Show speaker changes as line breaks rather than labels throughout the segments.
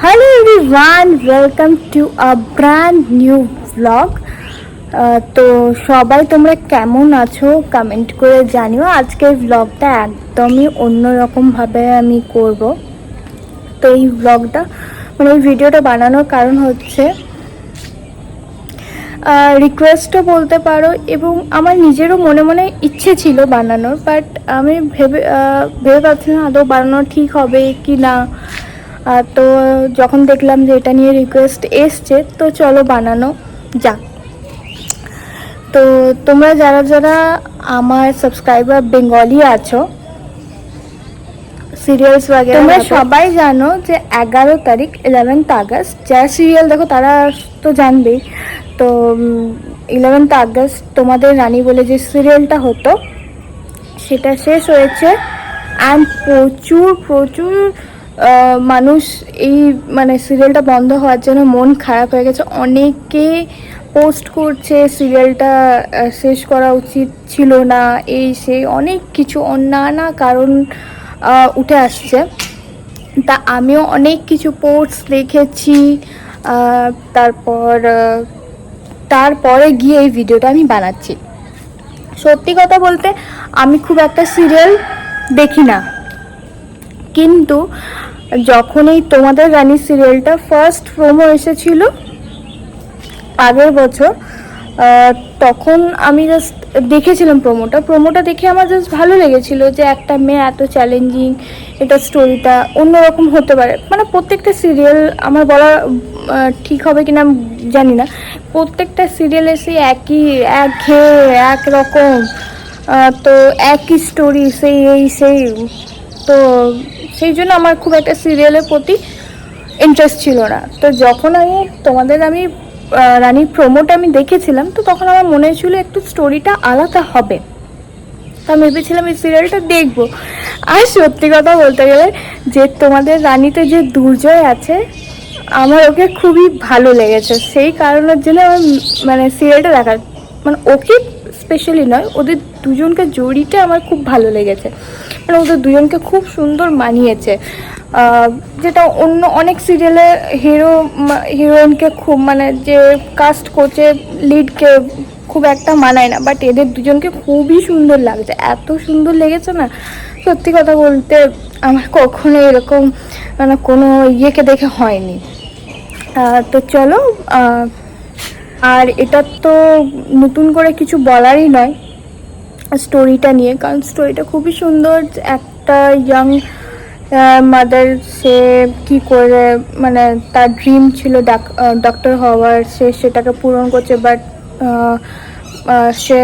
Hello everyone, welcome to a brand new vlog. তো সবাই তোমরা কেমন আছো কমেন্ট করে জানিও। আজকের ভ্লগটা একদমই অন্যরকমভাবে আমি করব। তো এই ভ্লগটা এই ভিডিওটা বানানোর কারণ হচ্ছে রিকোয়েস্টও বলতে পারো, এবং আমার নিজেরও মনে মনে ইচ্ছে ছিল বানানোর, বাট আমি ভেবে পাচ্ছিলাম আদৌ বানানো ঠিক হবে কি না। তো যখন দেখলাম যে এটা নিয়ে রিকোয়েস্ট এসছে, তো চলো বানানো যাক। তো তোমরা যারা যারা আমার সাবস্ক্রাইবার বেঙ্গলি আছো, সিরিয়ালস বাগেরা তোমরা সবাই জানো যে 11 তারিখ 11th আগস্ট যারা সিরিয়াল দেখো তারা তো জানবেই। তো 11th আগস্ট তোমাদের রানী বলে যে সিরিয়ালটা হতো সেটা শেষ হয়েছে। অ্যান্ড প্রচুর মানুষ এই সিরিয়ালটা বন্ধ হওয়ার জন্য মন খারাপ হয়ে গেছে। অনেকে পোস্ট করছে সিরিয়ালটা শেষ করা উচিত ছিল না, এই সেই অনেক কিছু নানা কারণ উঠে আসছে। তা আমিও অনেক কিছু পোস্ট দেখেছি, তারপরে গিয়ে এই ভিডিওটা আমি বানাচ্ছি। সত্যি কথা বলতে আমি খুব একটা সিরিয়াল দেখি না, কিন্তু যখন এই তোমাদের রানী সিরিয়ালটা ফার্স্ট প্রোমো এসেছিল আগের বছর, তখন আমি জাস্ট দেখেছিলাম প্রোমোটা দেখে আমার জাস্ট ভালো লেগেছিল যে একটা মেয়ে এত চ্যালেঞ্জিং, এটা স্টোরিটা অন্যরকম হতে পারে। প্রত্যেকটা সিরিয়াল আমার বলা ঠিক হবে কিনা আমি জানি না, প্রত্যেকটা সিরিয়ালে সেই একরকম, তো একই স্টোরি সেই তো সেই জন্য আমার খুব একটা সিরিয়ালের প্রতি ইন্টারেস্ট ছিল না। তো যখন তোমাদের রানীর প্রোমোটা আমি দেখেছিলাম, তো তখন আমার মনে ছিল একটু স্টোরিটা আলাদা হবে। তো আমি ভেবেছিলাম এই সিরিয়ালটা দেখবো। আর সত্যি কথা বলতে গেলে যে তোমাদের রানীতে যে দুর্জয় আছে, আমার ওকে খুবই ভালো লেগেছে। সেই কারণের জন্য আমার সিরিয়ালটা দেখার ওকে স্পেশালি নয়, ওদের দুজনকে জড়িটা আমার খুব ভালো লেগেছে। ওদের দুজনকে খুব সুন্দর মানিয়েছে, যেটা অন্য অনেক সিরিয়ালে হিরোইনকে খুব যে কাস্ট করছে লিডকে খুব একটা মানায় না, বাট এদের দুজনকে খুবই সুন্দর লাগছে, এত সুন্দর লেগেছে না। সত্যি কথা বলতে আমার কখনো এরকম কোনো ইয়েকে দেখে হয়নি। তো চলো, আর এটা তো নতুন করে কিছু বলারই নয় স্টোরিটা নিয়ে, কারণ স্টোরিটা খুবই সুন্দর। একটা ইয়াং মাদার, সে কি করে তার ড্রিম ছিল ডক্টর হওয়ার, সে সেটাকে পূরণ করছে, বাট সে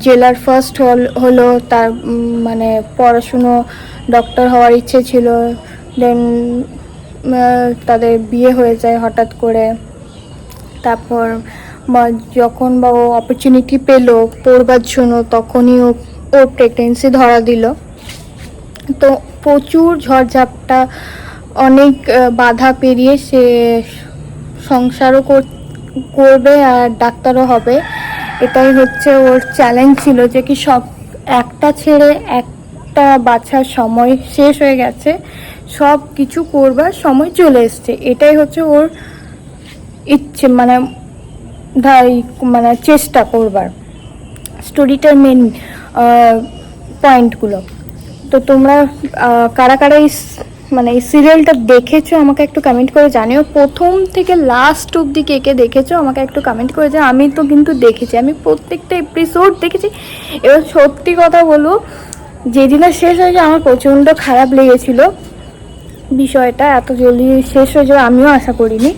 জেলার ফার্স্ট হলো, তার পড়াশুনো ডক্টর হওয়ার ইচ্ছে ছিল। দেন তাদের বিয়ে হয়ে যায় হঠাৎ করে। তারপর যখন ও অপরচুনিটি পেলো পড়বার জন্য, তখনই ওর প্রেগনেন্সি ধরা দিল। তো প্রচুর ঝড়ঝাপটা, অনেক বাধা পেরিয়ে সে সংসারও করবে আর ডাক্তারও হবে। এটাই হচ্ছে ওর চ্যালেঞ্জ ছিল, যে কি সব একটা ছেড়ে একটা বাছার সময় শেষ হয়ে গেছে, সব কিছু করবার সময় চলে এসছে। এটাই হচ্ছে ওর ইচ্ছে, চেষ্টা করবার স্টোরিটার মেন পয়েন্টগুলো। তো তোমরা কারা কারা এই সিরিয়ালটা দেখেছো আমাকে একটু কমেন্ট করে জানিও। প্রথম থেকে লাস্ট অবধি কে কে দেখেছো আমাকে একটু কমেন্ট করে জানিও। আমি তো কিন্তু দেখেছি, আমি প্রত্যেকটা এপিসোড দেখেছি। এবার সত্যি কথা বলবো, যেদিনে শেষ হয়েছে আমার প্রচণ্ড খারাপ লেগেছিল বিষয়টা, এত জলদি শেষ হয়ে যাবে আমিও আশা করিনি।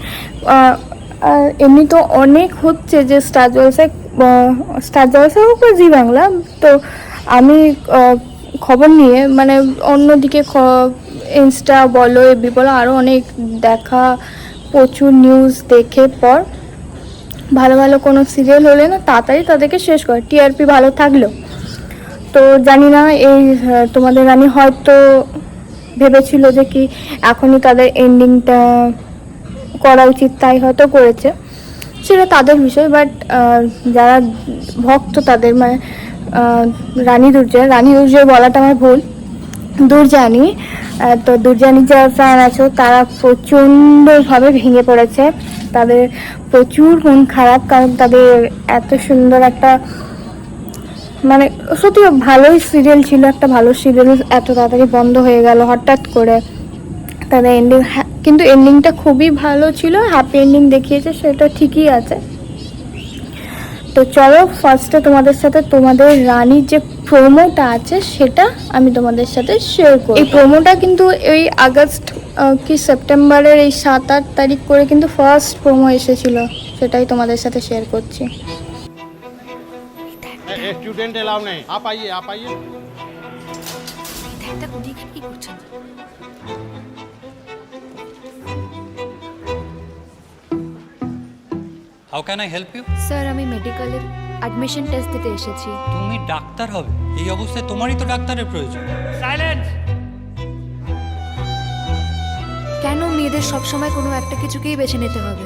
এমনি তো অনেক হচ্ছে যে স্টার জলসা হোক বা জি বাংলা, তো আমি খবর নিয়ে অন্যদিকে ইনস্টা বলো, এফবি বলো, আরও অনেক দেখা, প্রচুর নিউজ দেখে পর ভালো ভালো কোনো সিরিয়াল হলে না তাড়াতাড়ি তাদেরকে শেষ করে, টিআরপি ভালো থাকলেও। তো জানি না এই তোমাদের রানী হয়তো ভেবেছিল যে কি এখনই তাদের এন্ডিংটা করা উচিত, তাই হয়তো করেছে, সেটা তাদের বিষয়। বাট যারা ভক্ত তাদের রানী দুর্জয় বলাটা আমার ভুল, দুরজানি। তো দুরজানি যারা ফ্যান আছো তারা প্রচণ্ডভাবে ভেঙে পড়েছে, তাদের প্রচুর মন খারাপ, কারণ তাদের এত সুন্দর একটা মানে সত্যি ভালোই সিরিয়াল ছিল, একটা ভালো সিরিয়াল এত তাড়াতাড়ি বন্ধ হয়ে গেল হঠাৎ করে। তাদের এন্ডিং, কিন্তু এন্ডিংটা খুবই ভালো ছিল, হ্যাপি এন্ডিং দেখিয়েছে, সেটা ঠিকই আছে। তো চলো ফার্স্টে তোমাদের সাথে তোমাদের রানীর যে প্রোমোটা আছে সেটা আমি তোমাদের সাথে শেয়ার করব। এই প্রোমোটা কিন্তু এই আগস্ট কি সেপ্টেম্বরের এই 7-8 তারিখ করে কিন্তু ফার্স্ট প্রোমো এসেছিল, সেটাই তোমাদের সাথে শেয়ার করছি।
स्टूडेंट अलाउ नहीं, आप आइए आप आइए।
How can I help you?
Sir আমি মেডিকেলের অ্যাডমিশন টেস্ট দিতে এসেছি।
তুমি ডাক্তার হবে? এই অবস্থায় তোমারই তো ডাক্তারের প্রয়োজন।
সাইলেন্স!
কেন মেয়েদের সবসময় কোনো একটা কিছুকেই বেছে নিতে হবে?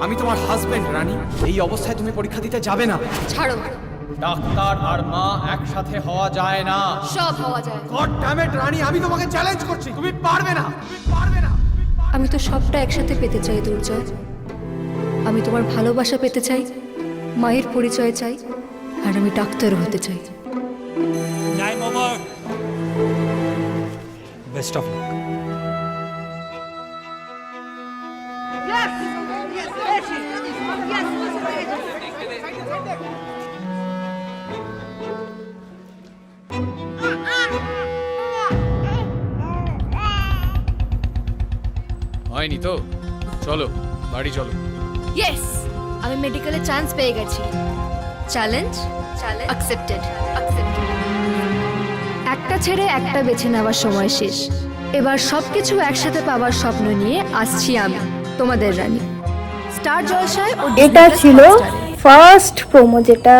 আমি তোমার হাজবেন্ড রানী, এই অবস্থায় তুমি পরীক্ষা দিতে যাবে না।
ছাড়ো,
ডাক্তার আর মা একসাথে হওয়া যায় না।
সব হওয়া যায়।
গড ড্যাম ইট রানী, আমি তোমাকে চ্যালেঞ্জ করছি, তুমি পারবে না, তুমি পারবে না।
আমি তো সবটা একসাথে পেতে চাই দুর্জয়। আমি তোমার ভালোবাসা পেতে চাই, মায়ের পরিচয় চাই, আর আমি ডাক্তারও হতে চাই।
Time over. Best of luck.
হয়নি তো, চলো বাড়ি চলো।
ইয়েস, আমি মেডিকেলে চান্স পেয়ে গেছি। Challenge accepted. একটা ছেড়ে একটা বেছে নেওয়ার সময় শেষ। এবার সবকিছু একসাথে পাওয়ার স্বপ্ন নিয়ে আসছি আমি, তোমাদের রানী। স্টার জলসায় ও
এটা ছিল ফার্স্ট প্রোমো, যেটা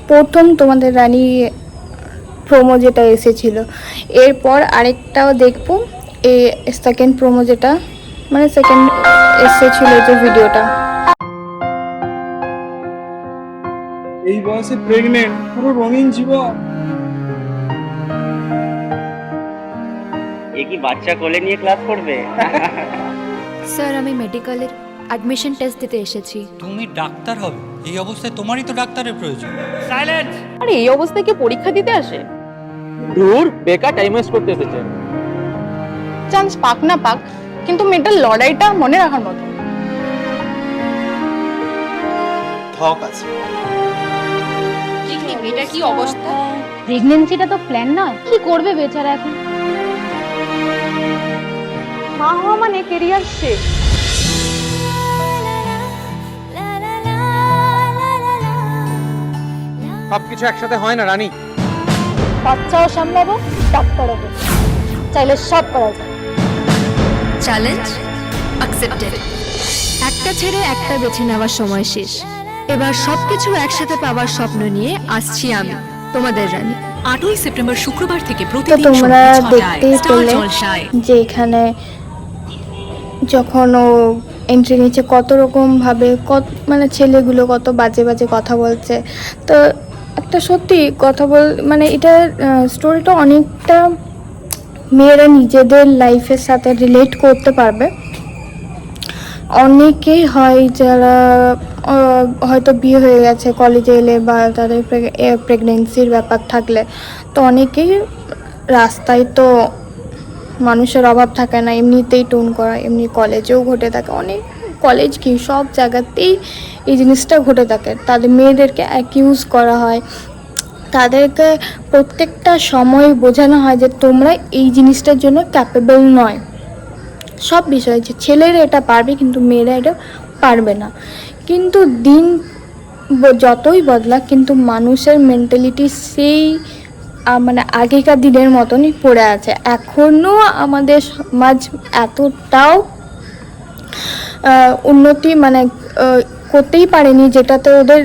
প্রথম তোমাদের রানী প্রোমো যেটা এসেছিল। এরপর আরেকটাও দেখবো, এই সেকেন্ড প্রোমো যেটা মানে সেকেন্ড এসেছিল যে ভিডিওটা।
এই বয়সে প্রেগনেন্ট, পুরো রঙিন জীবন।
এ কি বাচ্চা কোলে নিয়ে ক্লাস করবে?
স্যার আমি মেডিকেলের অ্যাডমিশন টেস্ট দিতে এসেছি।
তুমি ডাক্তার হবে? এই অবস্থায় তোমারই তো ডাক্তারের প্রয়োজন।
সাইলেন্স!
আরে এই অবস্থায় কি পরীক্ষা দিতে আসে?
দূর, বেকার টাইম ওয়েস্ট করতে এসেছে।
চান্স পাক না পাক, কিন্তু মেয়েটার লড়াইটা মনে রাখার মতো।
थक আছে।
মেয়েটার কি অবস্থা? প্রেগন্যান্সিটা তো প্ল্যান না, কি করবে বেচারা এখন? মা হওয়া মানে কেরিয়ার শেষ।
সবকিছু একসাথে হয় না রানী।
বাচ্চাও সামলাবো, ডাক্তারও হবো, চাইলে সব করা যায়।
Challenge accepted. একটা ছেড়ে একটা বেছে নেওয়ার সময় শেষ। এবার সবকিছু একসাথে পাওয়ার স্বপ্ন নিয়ে আসছি আমি, তোমাদের রানী।
8ই সেপ্টেম্বর শুক্রবার থেকে
তো
প্রতিদিন
তোমরা
সন্ধ্যা 6টায়
দেখতেই
স্টার
পেলে
জলসায়।
যে এখানে যখন ও এন্ট্রি নিচ্ছে কত রকম ভাবে কত মানে ছেলেগুলো কত বাজে বাজে কথা বলছে। তো একটা সত্যি কথা মানে এটা স্টোরিটা অনেকটা মেয়েরা নিজেদের লাইফের সাথে রিলেট করতে পারবে। অনেকেই হয় যারা হয়তো বিয়ে হয়ে গেছে কলেজে এলে বা তাদের প্রেগনেন্সির ব্যাপার থাকলে, তো অনেকেই রাস্তায় তো মানুষের অভাব থাকে না, এমনিতেই টোন করা, এমনি কলেজেও ঘটে থাকে, অনেক কলেজ কি সব জায়গাতেই এই জিনিসটা ঘটে থাকে। তাদের মেয়েদেরকে অ্যাকিউজ করা হয়, তাদেরকে প্রত্যেকটা সময় বোঝানো হয় যে তোমরা এই জিনিসটার জন্য ক্যাপেবল নয়। সব বিষয়ে যে ছেলেরা এটা পারবে কিন্তু মেয়েরা এটা পারবে না। কিন্তু দিন যতই বদলা কিন্তু মানুষের মেন্টালিটি সেই মানে আগেকার দিনের মতনই পড়ে আছে। এখনও আমাদের সমাজ এতটাও উন্নতি মানে করতেই পারেনি যেটাতে ওদের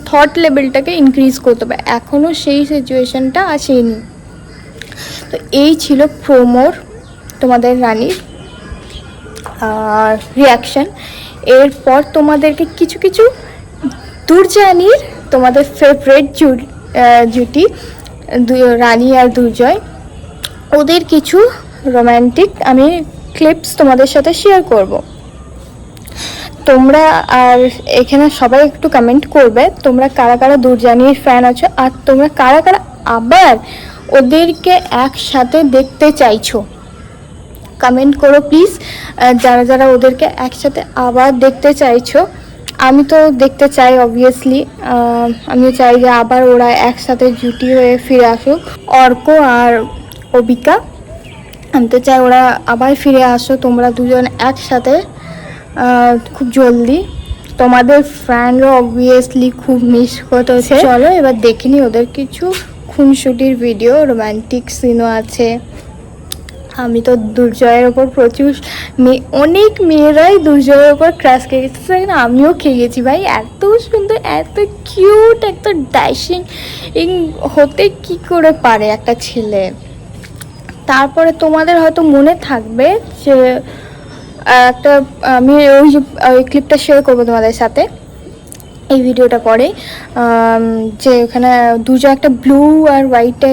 থট লেভেলটাকে ইনক্রিজ করতে পারে, এখনও সেই সিচুয়েশনটা আসেনি। তো এই ছিল প্রোমোর তোমাদের রানীর রিয়াকশান। এরপর তোমাদেরকে কিছু কিছু দুরজানির তোমাদের ফেভারিট জুটি রানী আর দুর্জয়, ওদের কিছু রোম্যান্টিক আমি ক্লিপস তোমাদের সাথে শেয়ার করব। তোমরা আর এখানে সবাই একটু কমেন্ট করবে তোমরা কারা কারা দুর্জানির ফ্যান আছো, আর তোমরা কারা কারা আবার ওদেরকে একসাথে দেখতে চাইছো। কমেন্ট করো প্লিজ, যারা যারা ওদেরকে একসাথে আবার দেখতে চাইছো। আমি তো দেখতে চাই অবভিয়াসলি, আমিও চাই যে আবার ওরা একসাথে জুটি হয়ে ফিরে আসুক, অর্ক আর অবিকা। আমি তো চাই ওরা আবার ফিরে আসো, তোমরা দুজন একসাথে খুব জলদি। তোমাদের ফ্যানরা অবভিয়াসলি খুব মিস করতেছে। চলো এবার দেখিনি ওদের কিছু খুনসুটির ভিডিও, রোম্যান্টিক সিনও আছে। আমি তো দুর্জয়ের ওপর প্রচুর অনেক মেয়েরাই দুর্জয়ের ওপর ক্রাশ খেয়ে গেছে, না আমিও খেয়ে গেছি ভাই। এত সুন্দর, এত কিউট, এত ড্যাশিং হতে কি করে পারে একটা ছেলে। তারপরে তোমাদের হয়তো মনে থাকবে যে একটা আমি ওই ক্লিপটা শেয়ার করবো তোমাদের সাথে এই ভিডিওটা পরে, যে ওখানে দুর্জয় একটা ব্লু আর হোয়াইটে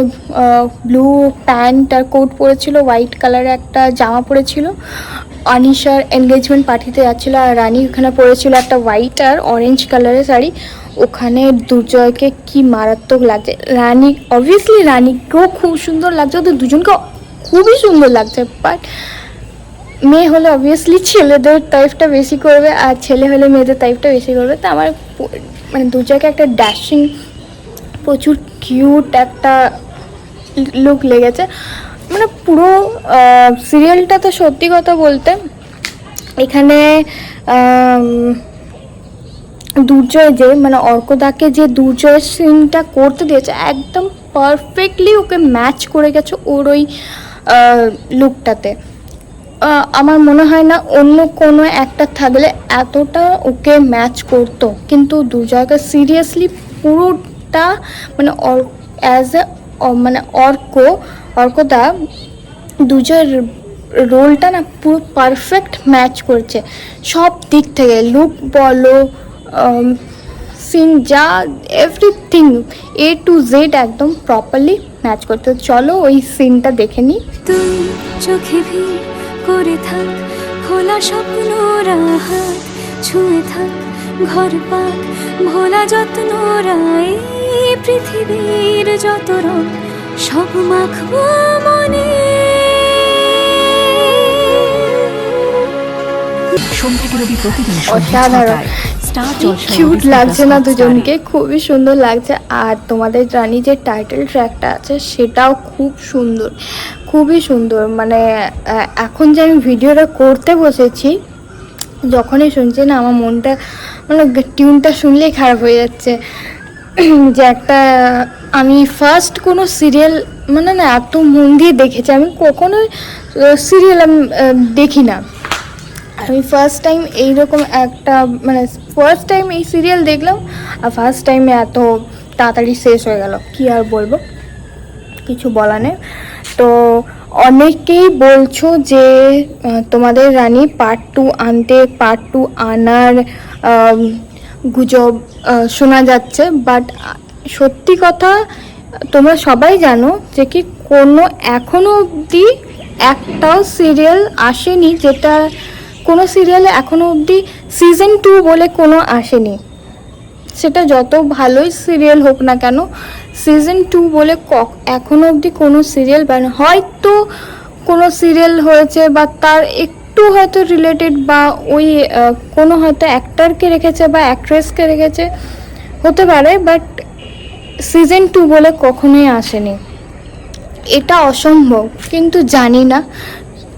ব্লু প্যান্ট আর কোট পরেছিল, হোয়াইট কালারের একটা জামা পরেছিল, অনিশার এনগেজমেন্ট পার্টিতে যাচ্ছিল, আর রানী ওখানে পরেছিল একটা হোয়াইট আর অরেঞ্জ কালারের শাড়ি। ওখানে দুর্জয়কে কি মারাত্মক লাগছে, রানী অবভিয়াসলি রানীকেও খুব সুন্দর লাগছে, ওদের দুজনকে খুবই সুন্দর লাগছে। বাট মেয়ে হলে অবভিয়াসলি ছেলেদের তারিফটা বেশি করবে, আর ছেলে হলে মেয়েদের তারিফটা বেশি করবে। তো আমার মানে দুর্জয়কে একটা ড্যাশিং প্রচুর কিউট একটা লুক লেগেছে। মানে পুরো সিরিয়ালটা তো সত্যি কথা বলতে এখানে দুর্জয় যে মানে অর্কদাকে যে দুর্জয়ের সিনটা করতে দিয়েছে একদম পারফেক্টলি ওকে ম্যাচ করে গেছে ওর ওই লুকটাতে। আমার মনে হয় না অন্য কোনো অ্যাক্টর থাকলে এতটা ওকে ম্যাচ করতো, কিন্তু দুর্জয়কে সিরিয়াসলি পুরোটা মানে অ্যাজ এ মানে অর্কদা দুর্জয়ের রোলটা না পুরো পারফেক্ট ম্যাচ করছে সব দিক থেকে, লুক বলো, সিন যা এভরিথিং A to Z একদম প্রপারলি ম্যাচ করতে। চলো ওই সিনটা দেখে নিই।
তুই চোখে ভিড় করে থাক, খোলা স্বপ্ন রাহাত ছুঁয়ে থাক, ঘর পাক ভোলা যত্ন রায়, পৃথিবীর যত রং সব মাখবো মনে।
সোম থেকে রবি প্রতিদিন
অসাধারণ, কিউট লাগছে না দুজনকে, খুবই সুন্দর লাগছে। আর তোমাদের রানী যে টাইটেল ট্র্যাকটা আছে সেটাও খুব সুন্দর, খুবই সুন্দর। মানে এখন যে আমি ভিডিওটা করতে বসেছি যখনই শুনছি না আমার মনটা মানে টিউনটা শুনলেই খারাপ হয়ে যাচ্ছে। যে একটা আমি ফার্স্ট কোনো সিরিয়াল মানে না এত মন দিয়ে দেখেছি, আমি কখনোই সিরিয়াল আমি দেখি না। আমি ফার্স্ট টাইম এইরকম একটা মানে ফার্স্ট টাইম এই সিরিয়াল দেখলাম, আর ফার্স্ট টাইমে এত তাড়াতাড়ি শেষ হয়ে গেল, কি আর বলবো, কিছু বলার নেই। তো অনেকেই বলছো যে তোমাদের রানী পার্ট 2 আনতে, পার্ট 2 আনার গুজব শোনা যাচ্ছে। বাট সত্যি কথা তোমরা সবাই জানো যে কি কোনো এখনও অবধি একটাও সিরিয়াল আসেনি, যেটা কোনো সিরিয়ালে এখনও অবধি সিজন 2 বলে কোনো আসেনি। সেটা যত ভালোই সিরিয়াল হোক না কেন, সিজন 2 বলে এখনও অবধি কোনো সিরিয়াল হয়তো কোনো সিরিয়াল হয়েছে বা তার একটু হয়তো রিলেটেড বা ওই কোনো হয়তো অ্যাক্টরকে রেখেছে বা অ্যাক্ট্রেসকে রেখেছে হতে পারে, বাট সিজন 2 বলে কখনোই আসেনি। এটা অসম্ভব, কিন্তু জানি না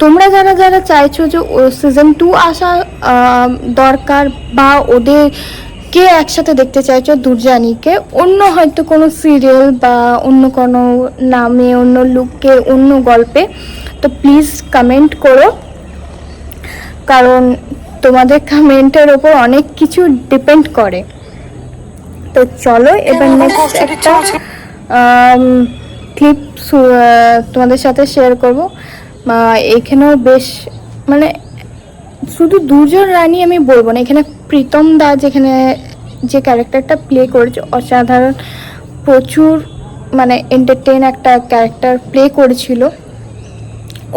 তোমরা যারা যারা চাইছো যে সিজন 2 আসা দরকার বা ওদেরকে একসাথে দেখতে চাইছো দুর্জানিকে অন্য হয়তো কোনো সিরিয়াল বা অন্য কোনো নামে, অন্য লুকে, অন্য গল্পে, তো প্লিজ কমেন্ট করো, কারণ তোমাদের কমেন্টের ওপর অনেক কিছু ডিপেন্ড করে। তো চলো এবার নেক্সট একটা ক্লিপ তোমাদের সাথে শেয়ার করবো। এখানেও বেশ মানে শুধু দুর্জয় রানী আমি বলবো না, এখানে প্রীতম দা যেখানে যে ক্যারেক্টারটা প্লে করেছে অসাধারণ, প্রচুর মানে এন্টারটেইন একটা ক্যারেক্টার প্লে করেছিল।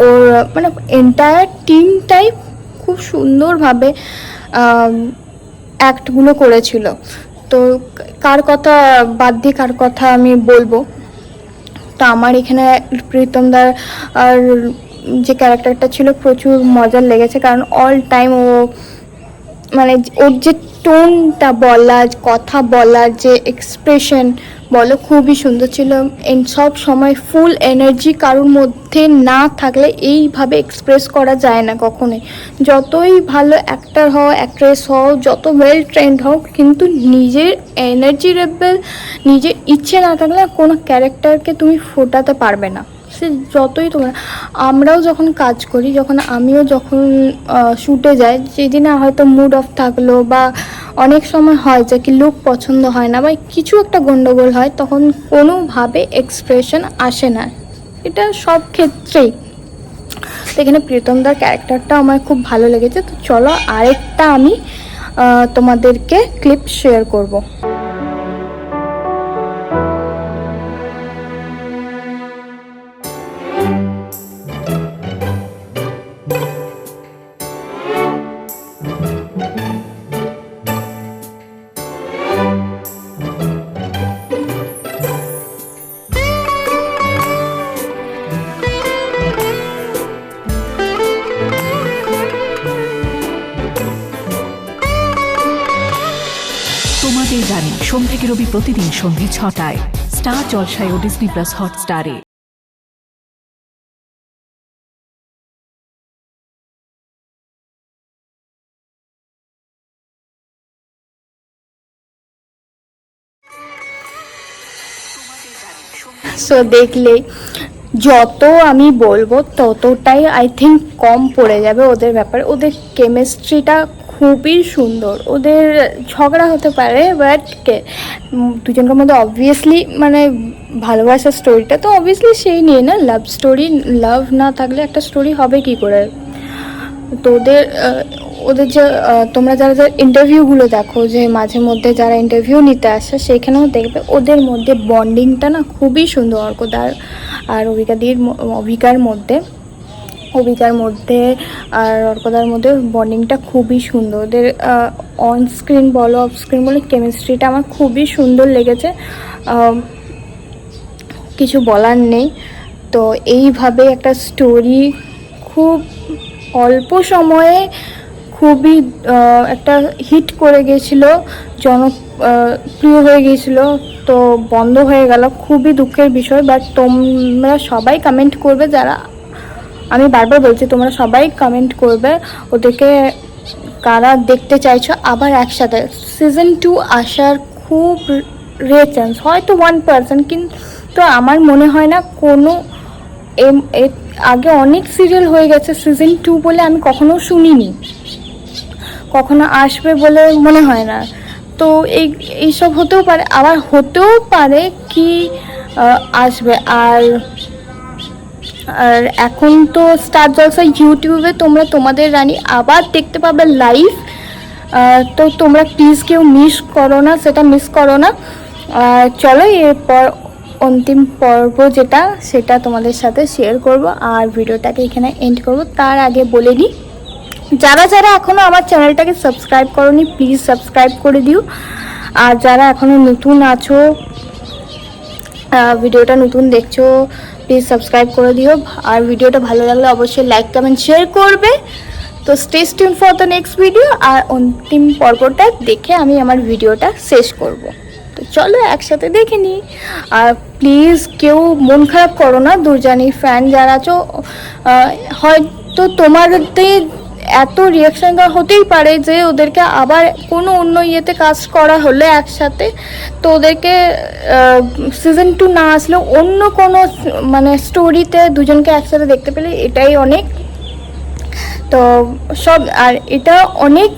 ওর মানে এন্টায়ার টিমটাই খুব সুন্দরভাবে অ্যাক্টগুলো করেছিল। তো কার কথা বাদ দিয়ে কার কথা আমি বলবো, তো আমার এখানে প্রীতমদার আর যে ক্যারেক্টারটা ছিল প্রচুর মজার লেগেছে, কারণ অল টাইম ও মানে ওর যে টোনটা বলার, কথা বলার যে এক্সপ্রেশন বলো খুবই সুন্দর ছিল। সব সময় ফুল এনার্জি কারোর মধ্যে না থাকলে এইভাবে এক্সপ্রেস করা যায় না কখনোই। যতই ভালো অ্যাক্টর হও, অ্যাক্ট্রেস হও, যত ওয়েল ট্রেন্ড হও, কিন্তু নিজের এনার্জি লেভেল, নিজের ইচ্ছে না থাকলে কোনো ক্যারেক্টারকে তুমি ফোটাতে পারবে না। সে যতই তোমরা, আমরাও যখন কাজ করি, আমিও যখন শ্যুটে যাই, যেদিনে হয়তো মুড অফ থাকলো বা অনেক সময় হয় যে কি লুক পছন্দ হয় না বা কিছু একটা গন্ডগোল হয়, তখন কোনোভাবে এক্সপ্রেশন আসে না, এটা সব ক্ষেত্রেই। তো এখানে প্রীতমদার ক্যারেক্টারটা আমার খুব ভালো লেগেছে। তো চলো আরেকটা আমি তোমাদেরকে ক্লিপ শেয়ার করব।
তোমাদের রানী সোম থেকে রবি প্রতিদিন সন্ধ্যে 6টায় স্টার জলসায় ও ডিজনি প্লাস হটস্টারে।
সো দেখলে যত আমি বলবো ততটাই আই থিঙ্ক কম পড়ে যাবে ওদের ব্যাপারে। ওদের কেমিস্ট্রিটা খুবই সুন্দর। ওদের ঝগড়া হতে পারে, বাট দুজনের মধ্যে অবভিয়াসলি মানে ভালোবাসার স্টোরিটা তো অবভিয়াসলি সেই নিয়ে না, লাভ স্টোরি। লাভ না থাকলে একটা স্টোরি হবে কি করে? তো ওদের যে তোমরা যারা যারা ইন্টারভিউগুলো দেখো, যে মাঝে মধ্যে যারা ইন্টারভিউ নিতে আসে, সেখানেও দেখবে ওদের মধ্যে বন্ডিংটা না খুবই সুন্দর। অর্কদার আর অভিকার মধ্যে আর অর্কদার মধ্যে বন্ডিংটা খুবই সুন্দর। ওদের অন স্ক্রিন বলো অফ স্ক্রিন বলো কেমিস্ট্রিটা আমার খুবই সুন্দর লেগেছে, কিছু বলার নেই। তো এইভাবে একটা স্টোরি খুব অল্প সময়ে খুবই একটা হিট করে গিয়েছিলো, জনপ্রিয় হয়ে গিয়েছিলো, তো বন্ধ হয়ে গেল, খুবই দুঃখের বিষয়। বাট তোমরা সবাই কমেন্ট করবে, যারা, আমি বারবার বলছি তোমরা সবাই কমেন্ট করবে ওদেরকে কারা দেখতে চাইছো আবার একসাথে। সিজন 2 আসার খুব রেয়ার চান্স, হয়তো 1%, কিন্তু আমার মনে হয় না কোনো আগে অনেক সিরিয়াল হয়ে গেছে সিজন 2 বলে আমি কখনো শুনিনি, কখনো আসবে বলে মনে হয় না। তো এইসব হতেও পারে, আবার হতেও পারে কি আসবে। আর এখন তো স্টার জলসা ইউটিউবে তোমরা তোমাদের রানী আবার দেখতে পাবে লাইভ। তো তোমরা প্লিজ কেউ মিস করো না। চলো এরপর অন্তিম পর্ব যেটা, সেটা তোমাদের সাথে শেয়ার করব আর ভিডিওটাকে এখানে এন্ড করব। তার আগে বলে নিই, যারা যারা এখনও আমার চ্যানেলটাকে সাবস্ক্রাইব করোনি প্লিজ সাবস্ক্রাইব করে দিও। আর যারা এখনও নতুন আছো, ভিডিওটা নতুন দেখছো, প্লিজ সাবস্ক্রাইব করে দিও। আর ভিডিওটা ভালো লাগলে অবশ্যই লাইক কমেন্ট শেয়ার করবে। তো stay tuned for the next video. আর অন্তিম পর্বটা দেখে আমি আমার ভিডিওটা শেষ করব। তো চলো একসাথে দেখে নিই। আর প্লিজ কেউ মন খারাপ করো না, দুর্জানি ফ্যান যারা আছো, হয়তো তোমাদের এত রিয়াকশান হতেই পারে যে ওদেরকে আবার কোনো অন্য ইয়েতে কাজ করা হলে একসাথে, তো ওদেরকে সিজন 2 না আসলেও অন্য কোনো মানে স্টোরিতে দুজনকে একসাথে দেখতে পেলে এটাই অনেক। তো সব, আর এটা অনেক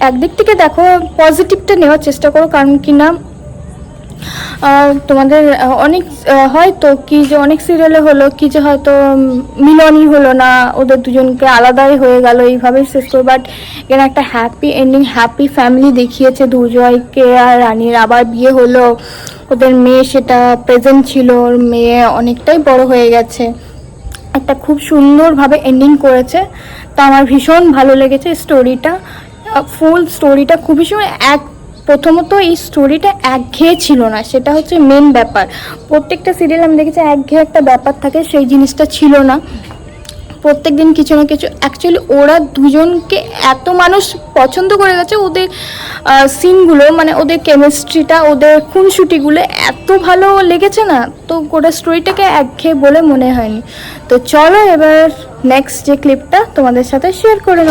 একদিক থেকে দেখো পজিটিভটা নেওয়ার চেষ্টা করো, কারণ কি না তোমাদের অনেক হয়তো কি যে অনেক সিরিয়ালে হলো কি যে হয়তো মিলনই হলো না, ওদের দুজনকে আলাদাই হয়ে গেল, এইভাবেই শেষ করে। বাট এখানে একটা হ্যাপি এন্ডিং, হ্যাপি ফ্যামিলি দেখিয়েছে। দুজয়কে আর রানীর আবার বিয়ে হলো, ওদের মেয়ে সেটা প্রেজেন্ট ছিল, ওর মেয়ে অনেকটাই বড় হয়ে গেছে, একটা খুব সুন্দরভাবে এন্ডিং করেছে। তা আমার ভীষণ ভালো লেগেছে স্টোরিটা, ফুল স্টোরিটা খুবই সুন্দর। প্রথমত এই স্টোরিটা একঘেয়ে ছিল না, সেটা হচ্ছে মেন ব্যাপার। প্রত্যেকটা সিরিয়াল আমি দেখেছি একঘেয়ে একটা ব্যাপার থাকে, সেই জিনিসটা ছিল না। প্রত্যেক দিন কিছু না কিছু, অ্যাকচুয়ালি ওরা দুজনকে এত মানুষ পছন্দ করে গেছে, ওদের সিনগুলো মানে ওদের কেমিস্ট্রিটা, ওদের খুনসুটিগুলো এত ভালো লেগেছে না, তো গোটা স্টোরিটাকে একঘেয়ে বলে মনে হয়নি। তো চলো এবার নেক্সট যে ক্লিপটা তোমাদের সাথে শেয়ার করে নেব।